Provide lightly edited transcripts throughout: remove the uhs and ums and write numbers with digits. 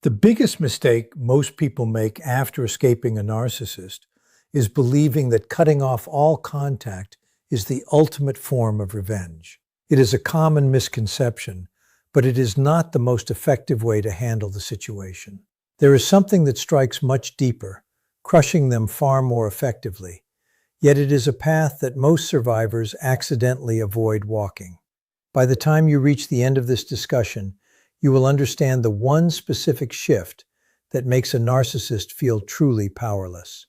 The biggest mistake most people make after escaping a narcissist is believing that cutting off all contact is the ultimate form of revenge. It is a common misconception, but it is not the most effective way to handle the situation. There is something that strikes much deeper, crushing them far more effectively. Yet it is a path that most survivors accidentally avoid walking. By the time you reach the end of this discussion, you will understand the one specific shift that makes a narcissist feel truly powerless.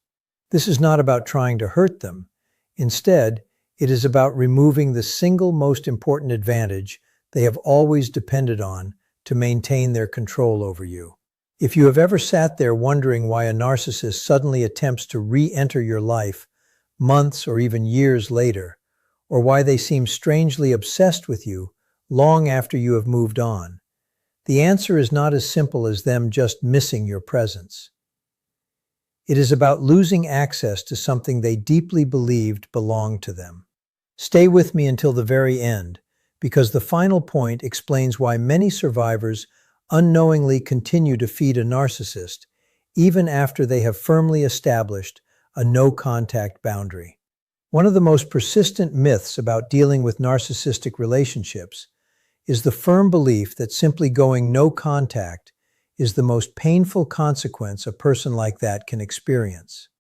This is not about trying to hurt them. Instead, it is about removing the single most important advantage they have always depended on to maintain their control over you. If you have ever sat there wondering why a narcissist suddenly attempts to re-enter your life months or even years later, or why they seem strangely obsessed with you long after you have moved on, the answer is not as simple as them just missing your presence. It is about losing access to something they deeply believed belonged to them. Stay with me until the very end, because the final point explains why many survivors unknowingly continue to feed a narcissist, even after they have firmly established a no-contact boundary. One of the most persistent myths about dealing with narcissistic relationships is the firm belief that simply going no contact is the most painful consequence a person like that can experience.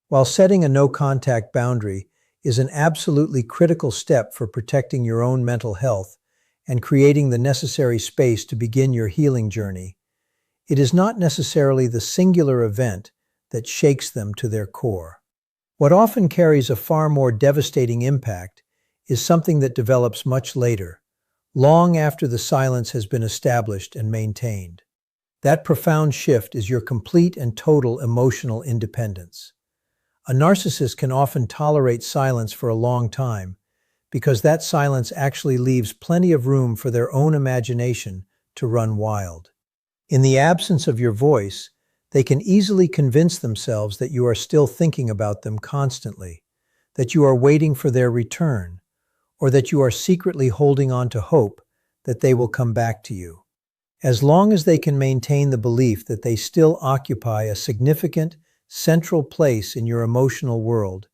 While setting a no contact boundary is an absolutely critical step for protecting your own mental health and creating the necessary space to begin your healing journey, it is not necessarily the singular event that shakes them to their core. What often carries a far more devastating impact is something that develops much later, long after the silence has been established and maintained. That profound shift is your complete and total emotional independence. A narcissist can often tolerate silence for a long time because that silence actually leaves plenty of room for their own imagination to run wild. In the absence of your voice, they can easily convince themselves that you are still thinking about them constantly, that you are waiting for their return, or that you are secretly holding on to hope that they will come back to you. As long as they can maintain the belief that they still occupy a significant, central place in your emotional world,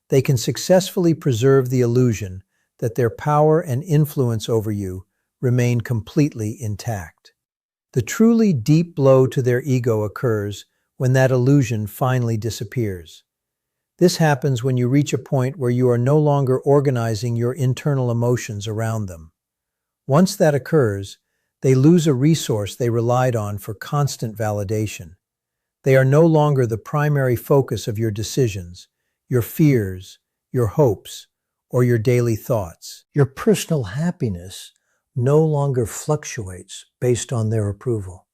they can successfully preserve the illusion that their power and influence over you remain completely intact. The truly deep blow to their ego occurs when that illusion finally disappears. This happens when you reach a point where you are no longer organizing your internal emotions around them. Once that occurs, they lose a resource they relied on for constant validation. They are no longer the primary focus of your decisions, your fears, your hopes, or your daily thoughts. Your personal happiness no longer fluctuates based on their approval,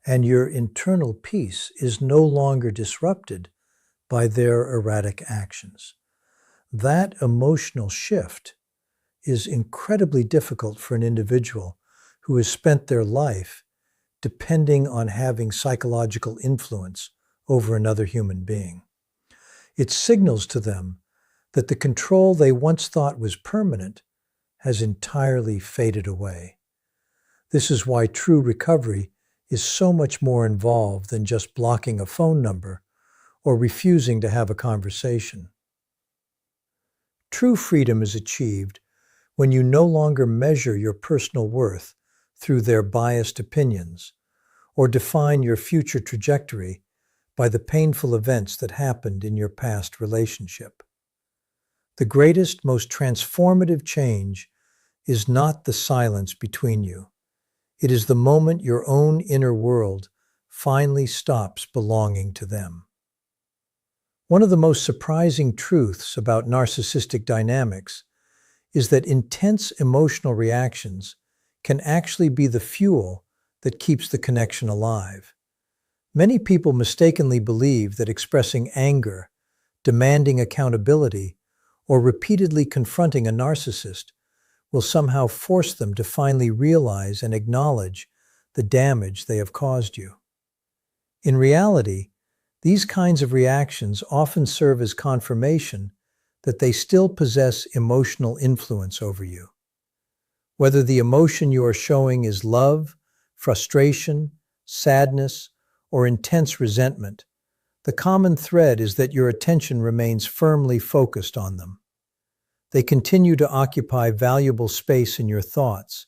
and your internal peace is no longer disrupted by their erratic actions. That emotional shift is incredibly difficult for an individual who has spent their life depending on having psychological influence over another human being. It signals to them that the control they once thought was permanent has entirely faded away. This is why true recovery is so much more involved than just blocking a phone number or refusing to have a conversation. True freedom is achieved when you no longer measure your personal worth through their biased opinions or define your future trajectory by the painful events that happened in your past relationship. The greatest, most transformative change is not the silence between you. It is the moment your own inner world finally stops belonging to them. One of the most surprising truths about narcissistic dynamics is that intense emotional reactions can actually be the fuel that keeps the connection alive. Many people mistakenly believe that expressing anger, demanding accountability, or repeatedly confronting a narcissist will somehow force them to finally realize and acknowledge the damage they have caused you. In reality, these kinds of reactions often serve as confirmation that they still possess emotional influence over you. Whether the emotion you are showing is love, frustration, sadness, or intense resentment, the common thread is that your attention remains firmly focused on them. They continue to occupy valuable space in your thoughts,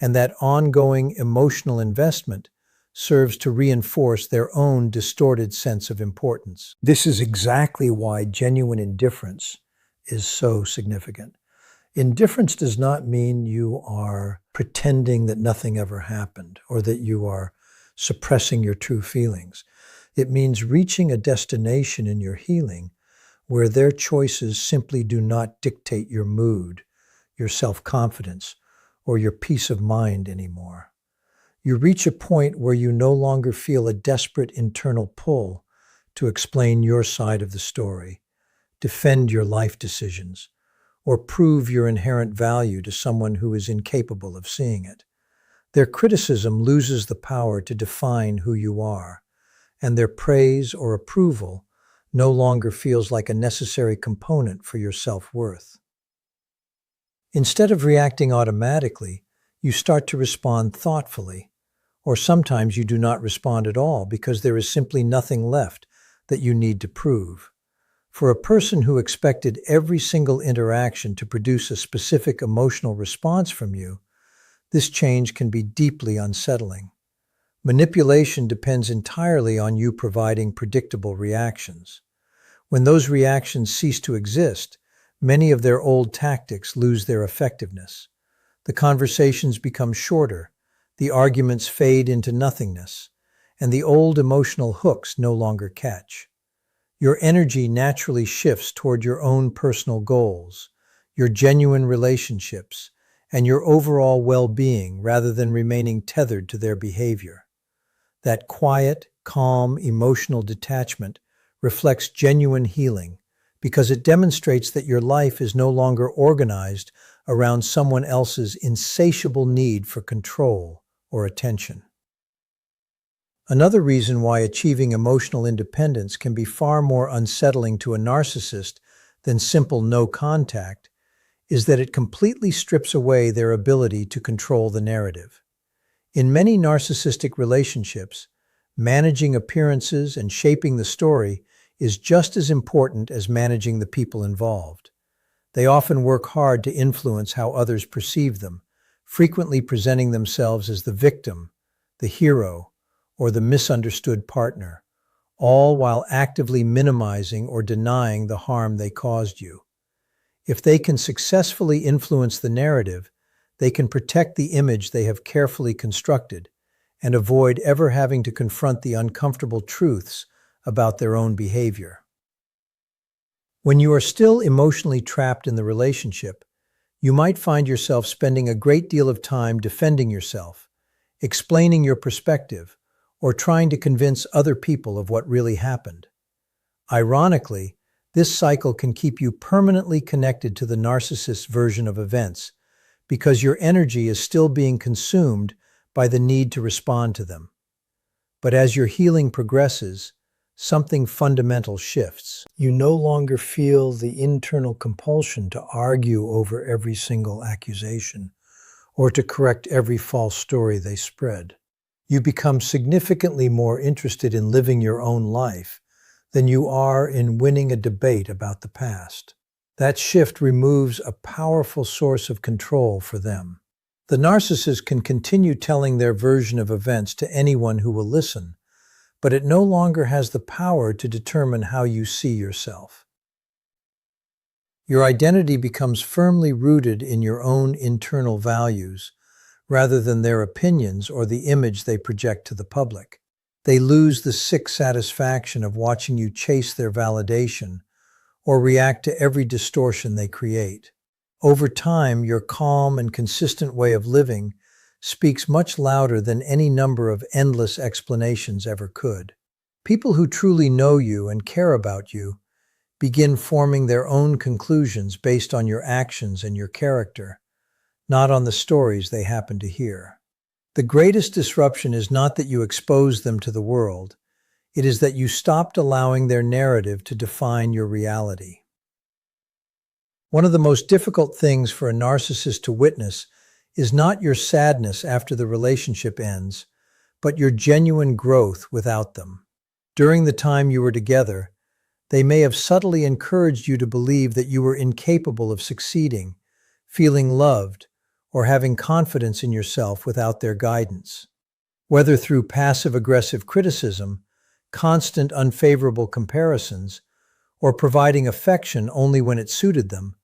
and that ongoing emotional investment serves to reinforce their own distorted sense of importance. This is exactly why genuine indifference is so significant. Indifference does not mean you are pretending that nothing ever happened or that you are suppressing your true feelings. It means reaching a destination in your healing where their choices simply do not dictate your mood, your self-confidence, or your peace of mind anymore. You reach a point where you no longer feel a desperate internal pull to explain your side of the story, defend your life decisions, or prove your inherent value to someone who is incapable of seeing it. Their criticism loses the power to define who you are, and their praise or approval no longer feels like a necessary component for your self-worth. Instead of reacting automatically, you start to respond thoughtfully, or sometimes you do not respond at all because there is simply nothing left that you need to prove. For a person who expected every single interaction to produce a specific emotional response from you, this change can be deeply unsettling. Manipulation depends entirely on you providing predictable reactions. When those reactions cease to exist, many of their old tactics lose their effectiveness. The conversations become shorter, the arguments fade into nothingness, and the old emotional hooks no longer catch. Your energy naturally shifts toward your own personal goals, your genuine relationships, and your overall well-being rather than remaining tethered to their behavior. That quiet, calm, emotional detachment reflects genuine healing because it demonstrates that your life is no longer organized around someone else's insatiable need for control or attention. Another reason why achieving emotional independence can be far more unsettling to a narcissist than simple no contact is that it completely strips away their ability to control the narrative. In many narcissistic relationships, managing appearances and shaping the story is just as important as managing the people involved. They often work hard to influence how others perceive them, frequently presenting themselves as the victim, the hero, or the misunderstood partner, all while actively minimizing or denying the harm they caused you. If they can successfully influence the narrative, they can protect the image they have carefully constructed and avoid ever having to confront the uncomfortable truths about their own behavior. When you are still emotionally trapped in the relationship, you might find yourself spending a great deal of time defending yourself, explaining your perspective, or trying to convince other people of what really happened. Ironically, this cycle can keep you permanently connected to the narcissist's version of events because your energy is still being consumed by the need to respond to them. But as your healing progresses, something fundamental shifts. You no longer feel the internal compulsion to argue over every single accusation or to correct every false story they spread. You become significantly more interested in living your own life than you are in winning a debate about the past. That shift removes a powerful source of control for them. The narcissist can continue telling their version of events to anyone who will listen, but it no longer has the power to determine how you see yourself. Your identity becomes firmly rooted in your own internal values, rather than their opinions or the image they project to the public. They lose the sick satisfaction of watching you chase their validation or react to every distortion they create. Over time, your calm and consistent way of living speaks much louder than any number of endless explanations ever could. People who truly know you and care about you begin forming their own conclusions based on your actions and your character, not on the stories they happen to hear. The greatest disruption is not that you expose them to the world, it is that you stopped allowing their narrative to define your reality. One of the most difficult things for a narcissist to witness is not your sadness after the relationship ends, but your genuine growth without them. During the time you were together, they may have subtly encouraged you to believe that you were incapable of succeeding, feeling loved, or having confidence in yourself without their guidance. Whether through passive-aggressive criticism, constant unfavorable comparisons, or providing affection only when it suited them,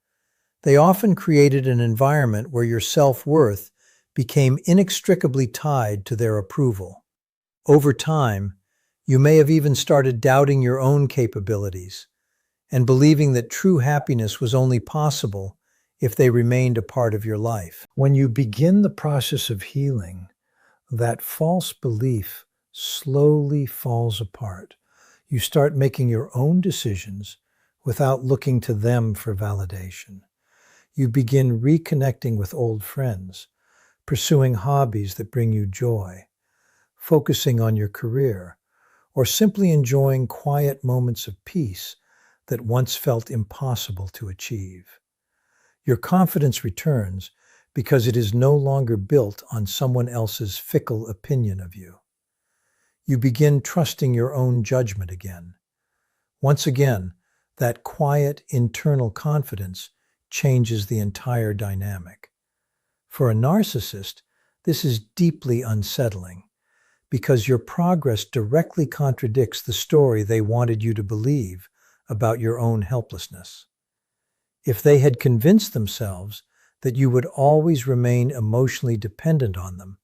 they often created an environment where your self-worth became inextricably tied to their approval. Over time, you may have even started doubting your own capabilities and believing that true happiness was only possible if they remained a part of your life. When you begin the process of healing, that false belief slowly falls apart. You start making your own decisions without looking to them for validation. You begin reconnecting with old friends, pursuing hobbies that bring you joy, focusing on your career, or simply enjoying quiet moments of peace that once felt impossible to achieve. Your confidence returns because it is no longer built on someone else's fickle opinion of you. You begin trusting your own judgment again. Once again, that quiet internal confidence changes the entire dynamic. For a narcissist, this is deeply unsettling because your progress directly contradicts the story they wanted you to believe about your own helplessness. If they had convinced themselves that you would always remain emotionally dependent on them,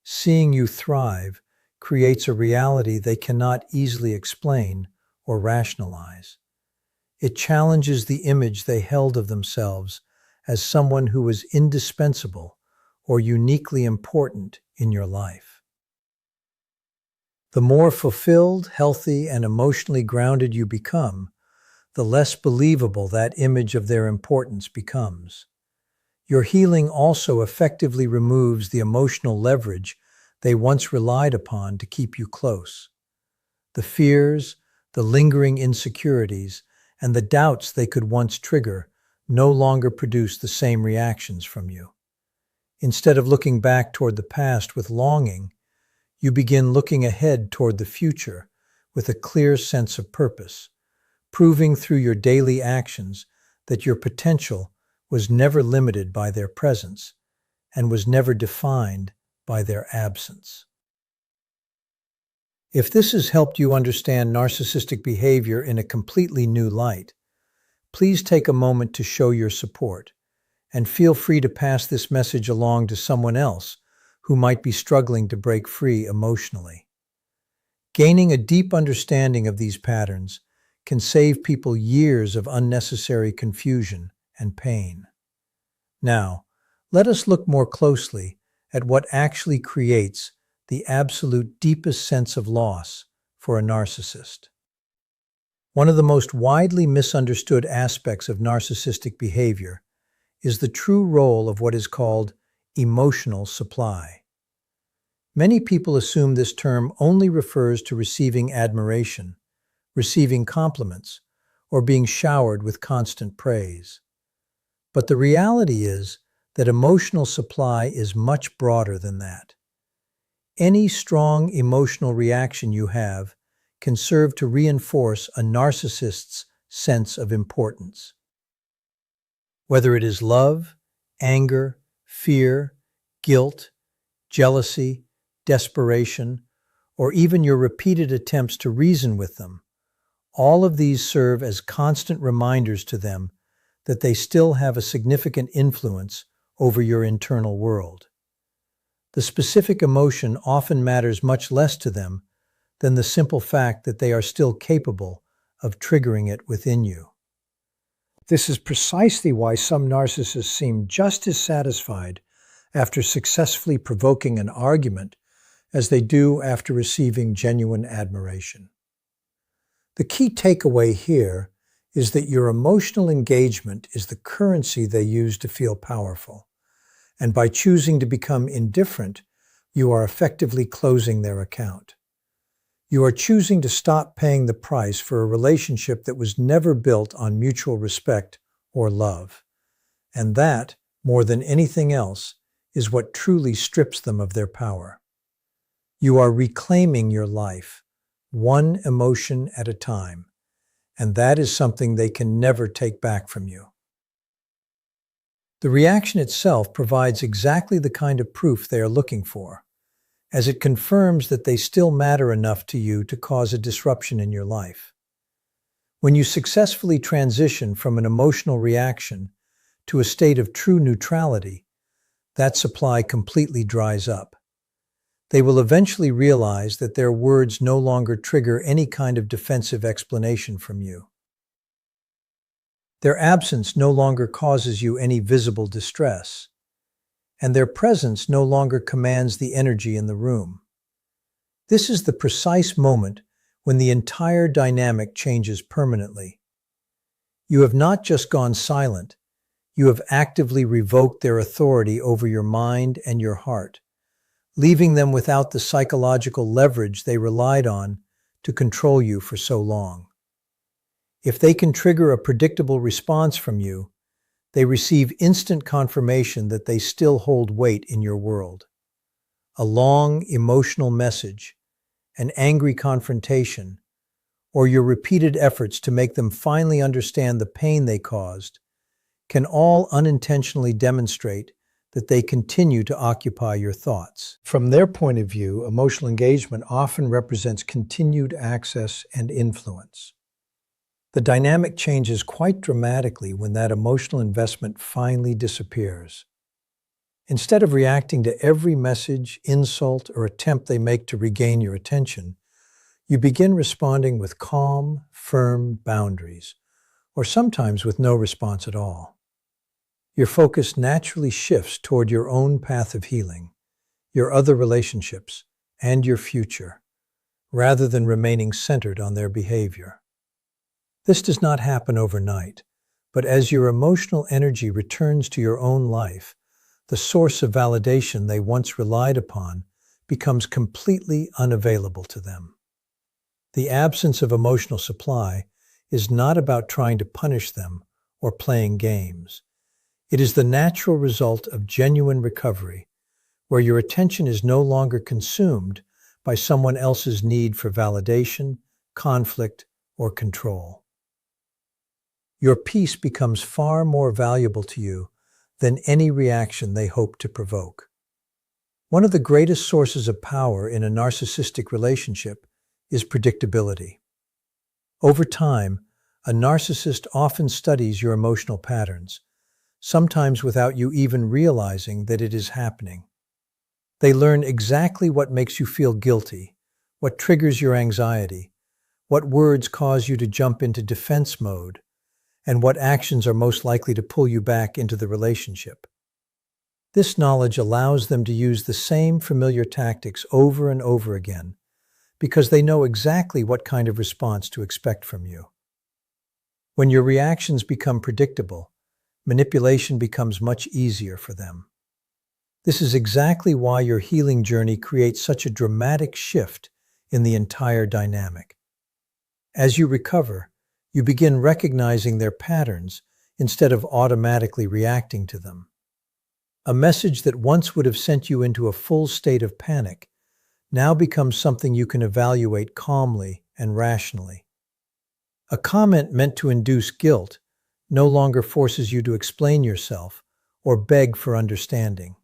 seeing you thrive creates a reality they cannot easily explain or rationalize. It challenges the image they held of themselves as someone who was indispensable or uniquely important in your life. The more fulfilled, healthy, and emotionally grounded you become, the less believable that image of their importance becomes. Your healing also effectively removes the emotional leverage they once relied upon to keep you close. The fears, the lingering insecurities, and the doubts they could once trigger no longer produce the same reactions from you. Instead of looking back toward the past with longing, you begin looking ahead toward the future with a clear sense of purpose, proving through your daily actions that your potential was never limited by their presence and was never defined by their absence. If this has helped you understand narcissistic behavior in a completely new light, please take a moment to show your support, and feel free to pass this message along to someone else who might be struggling to break free emotionally. Gaining a deep understanding of these patterns can save people years of unnecessary confusion and pain. Now, let us look more closely at what actually creates the absolute deepest sense of loss for a narcissist. One of the most widely misunderstood aspects of narcissistic behavior is the true role of what is called emotional supply. Many people assume this term only refers to receiving admiration, receiving compliments, or being showered with constant praise. But the reality is that emotional supply is much broader than that. Any strong emotional reaction you have can serve to reinforce a narcissist's sense of importance. Whether it is love, anger, fear, guilt, jealousy, desperation, or even your repeated attempts to reason with them, all of these serve as constant reminders to them that they still have a significant influence over your internal world. The specific emotion often matters much less to them than the simple fact that they are still capable of triggering it within you. This is precisely why some narcissists seem just as satisfied after successfully provoking an argument as they do after receiving genuine admiration. The key takeaway here is that your emotional engagement is the currency they use to feel powerful, and by choosing to become indifferent, you are effectively closing their account. You are choosing to stop paying the price for a relationship that was never built on mutual respect or love. And that, more than anything else, is what truly strips them of their power. You are reclaiming your life, one emotion at a time, and that is something they can never take back from you. The reaction itself provides exactly the kind of proof they are looking for, as it confirms that they still matter enough to you to cause a disruption in your life. When you successfully transition from an emotional reaction to a state of true neutrality, that supply completely dries up. They will eventually realize that their words no longer trigger any kind of defensive explanation from you. Their absence no longer causes you any visible distress, and their presence no longer commands the energy in the room. This is the precise moment when the entire dynamic changes permanently. You have not just gone silent, you have actively revoked their authority over your mind and your heart, leaving them without the psychological leverage they relied on to control you for so long. If they can trigger a predictable response from you, they receive instant confirmation that they still hold weight in your world. A long, emotional message, an angry confrontation, or your repeated efforts to make them finally understand the pain they caused, can all unintentionally demonstrate that they continue to occupy your thoughts. From their point of view, emotional engagement often represents continued access and influence. The dynamic changes quite dramatically when that emotional investment finally disappears. Instead of reacting to every message, insult, or attempt they make to regain your attention, you begin responding with calm, firm boundaries, or sometimes with no response at all. Your focus naturally shifts toward your own path of healing, your other relationships, and your future, rather than remaining centered on their behavior. This does not happen overnight, but as your emotional energy returns to your own life, the source of validation they once relied upon becomes completely unavailable to them. The absence of emotional supply is not about trying to punish them or playing games. It is the natural result of genuine recovery, where your attention is no longer consumed by someone else's need for validation, conflict, or control. Your peace becomes far more valuable to you than any reaction they hope to provoke. One of the greatest sources of power in a narcissistic relationship is predictability. Over time, a narcissist often studies your emotional patterns, sometimes without you even realizing that it is happening. They learn exactly what makes you feel guilty, what triggers your anxiety, what words cause you to jump into defense mode, and what actions are most likely to pull you back into the relationship. This knowledge allows them to use the same familiar tactics over and over again, because they know exactly what kind of response to expect from you. When your reactions become predictable, manipulation becomes much easier for them. This is exactly why your healing journey creates such a dramatic shift in the entire dynamic. As you recover, you begin recognizing their patterns instead of automatically reacting to them. A message that once would have sent you into a full state of panic now becomes something you can evaluate calmly and rationally. A comment meant to induce guilt no longer forces you to explain yourself or beg for understanding.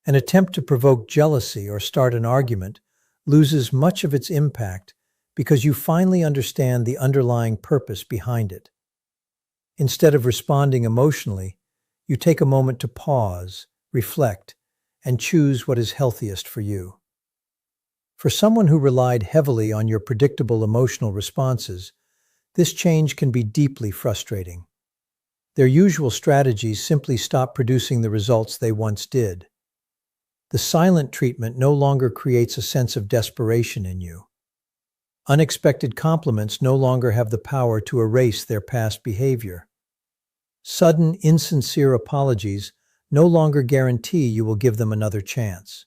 An attempt to provoke jealousy or start an argument loses much of its impact because you finally understand the underlying purpose behind it. Instead of responding emotionally, you take a moment to pause, reflect, and choose what is healthiest for you. For someone who relied heavily on your predictable emotional responses, this change can be deeply frustrating. Their usual strategies simply stop producing the results they once did. The silent treatment no longer creates a sense of desperation in you. Unexpected compliments no longer have the power to erase their past behavior. Sudden, insincere apologies no longer guarantee you will give them another chance.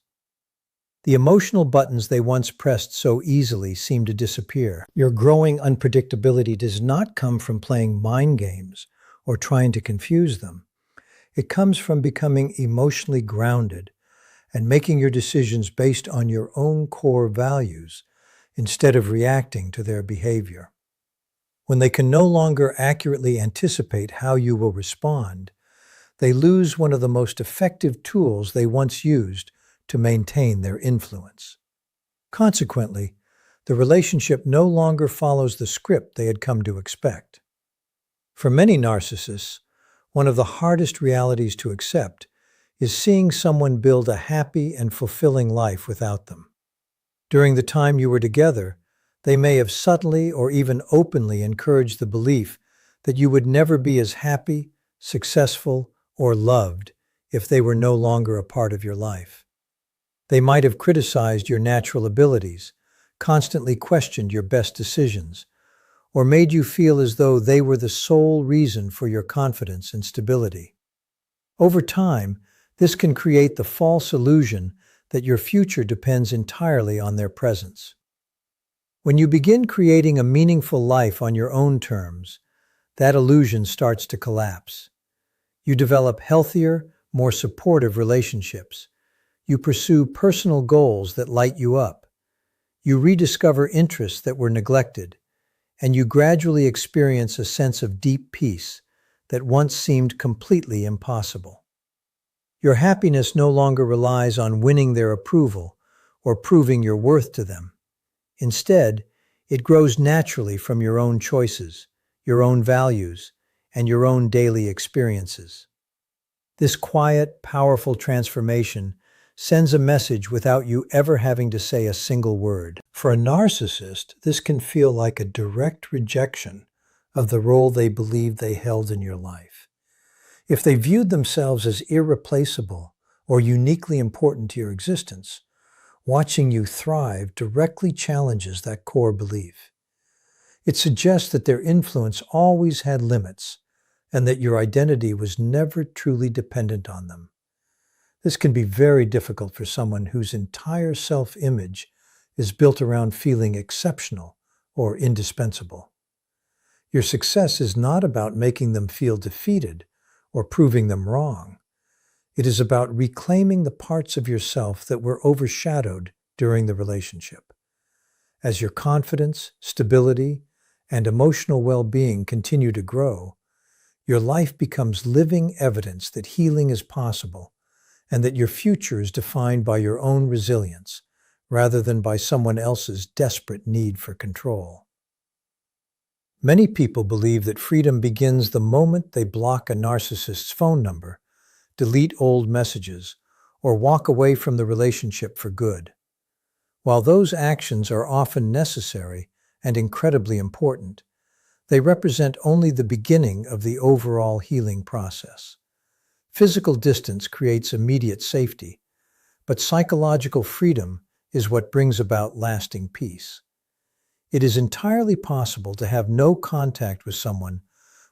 The emotional buttons they once pressed so easily seem to disappear. Your growing unpredictability does not come from playing mind games or trying to confuse them. It comes from becoming emotionally grounded and making your decisions based on your own core values instead of reacting to their behavior. When they can no longer accurately anticipate how you will respond, they lose one of the most effective tools they once used to maintain their influence. Consequently, the relationship no longer follows the script they had come to expect. For many narcissists, one of the hardest realities to accept is seeing someone build a happy and fulfilling life without them. During the time you were together, they may have subtly or even openly encouraged the belief that you would never be as happy, successful, or loved if they were no longer a part of your life. They might have criticized your natural abilities, constantly questioned your best decisions, or made you feel as though they were the sole reason for your confidence and stability. Over time, this can create the false illusion that your future depends entirely on their presence. When you begin creating a meaningful life on your own terms, that illusion starts to collapse. You develop healthier, more supportive relationships. You pursue personal goals that light you up. You rediscover interests that were neglected, and you gradually experience a sense of deep peace that once seemed completely impossible. Your happiness no longer relies on winning their approval or proving your worth to them. Instead, it grows naturally from your own choices, your own values, and your own daily experiences. This quiet, powerful transformation sends a message without you ever having to say a single word. For a narcissist, this can feel like a direct rejection of the role they believed they held in your life. If they viewed themselves as irreplaceable or uniquely important to your existence, watching you thrive directly challenges that core belief. It suggests that their influence always had limits and that your identity was never truly dependent on them. This can be very difficult for someone whose entire self-image is built around feeling exceptional or indispensable. Your success is not about making them feel defeated or proving them wrong. It is about reclaiming the parts of yourself that were overshadowed during the relationship. As your confidence, stability, and emotional well-being continue to grow, your life becomes living evidence that healing is possible and that your future is defined by your own resilience rather than by someone else's desperate need for control. Many people believe that freedom begins the moment they block a narcissist's phone number, delete old messages, or walk away from the relationship for good. While those actions are often necessary and incredibly important, they represent only the beginning of the overall healing process. Physical distance creates immediate safety, but psychological freedom is what brings about lasting peace. It is entirely possible to have no contact with someone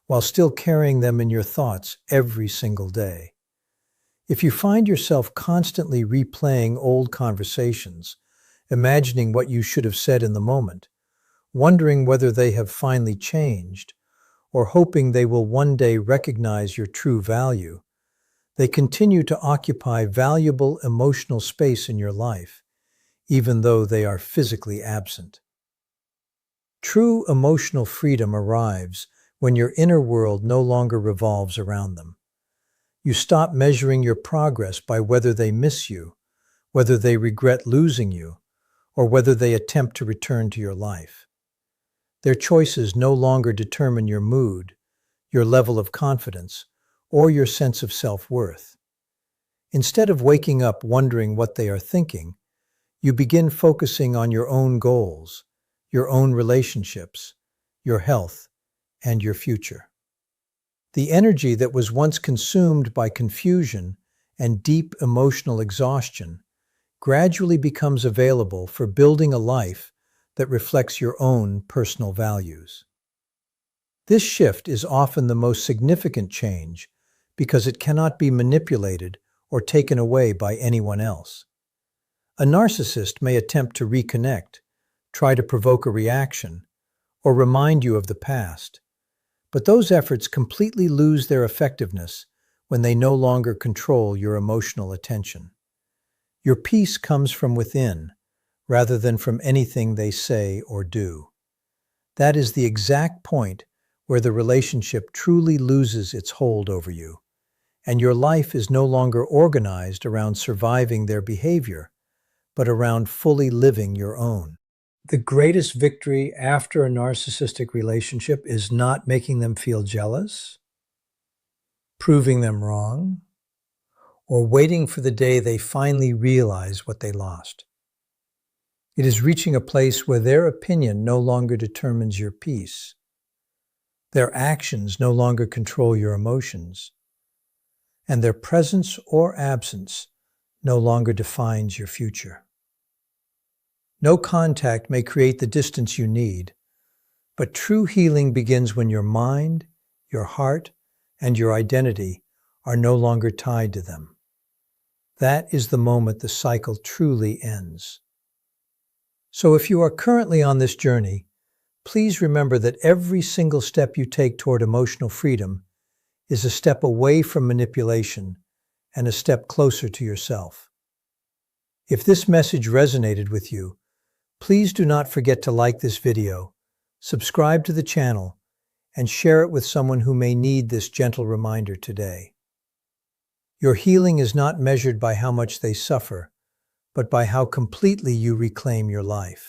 while still carrying them in your thoughts every single day. If you find yourself constantly replaying old conversations, imagining what you should have said in the moment, wondering whether they have finally changed, or hoping they will one day recognize your true value, they continue to occupy valuable emotional space in your life, even though they are physically absent. True emotional freedom arrives when your inner world no longer revolves around them. You stop measuring your progress by whether they miss you, whether they regret losing you, or whether they attempt to return to your life. Their choices no longer determine your mood, your level of confidence, or your sense of self-worth. Instead of waking up wondering what they are thinking, you begin focusing on your own goals, your own relationships, your health, and your future. The energy that was once consumed by confusion and deep emotional exhaustion gradually becomes available for building a life that reflects your own personal values. This shift is often the most significant change because it cannot be manipulated or taken away by anyone else. A narcissist may attempt to reconnect, try to provoke a reaction, or remind you of the past, but those efforts completely lose their effectiveness when they no longer control your emotional attention. Your peace comes from within, rather than from anything they say or do. That is the exact point where the relationship truly loses its hold over you, and your life is no longer organized around surviving their behavior, but around fully living your own. The greatest victory after a narcissistic relationship is not making them feel jealous, proving them wrong, or waiting for the day they finally realize what they lost. It is reaching a place where their opinion no longer determines your peace. Their actions no longer control your emotions, and their presence or absence no longer defines your future. No contact may create the distance you need, but true healing begins when your mind, your heart, and your identity are no longer tied to them. That is the moment the cycle truly ends. So if you are currently on this journey, please remember that every single step you take toward emotional freedom is a step away from manipulation and a step closer to yourself. If this message resonated with you, please do not forget to like this video, subscribe to the channel, and share it with someone who may need this gentle reminder today. Your healing is not measured by how much they suffer, but by how completely you reclaim your life.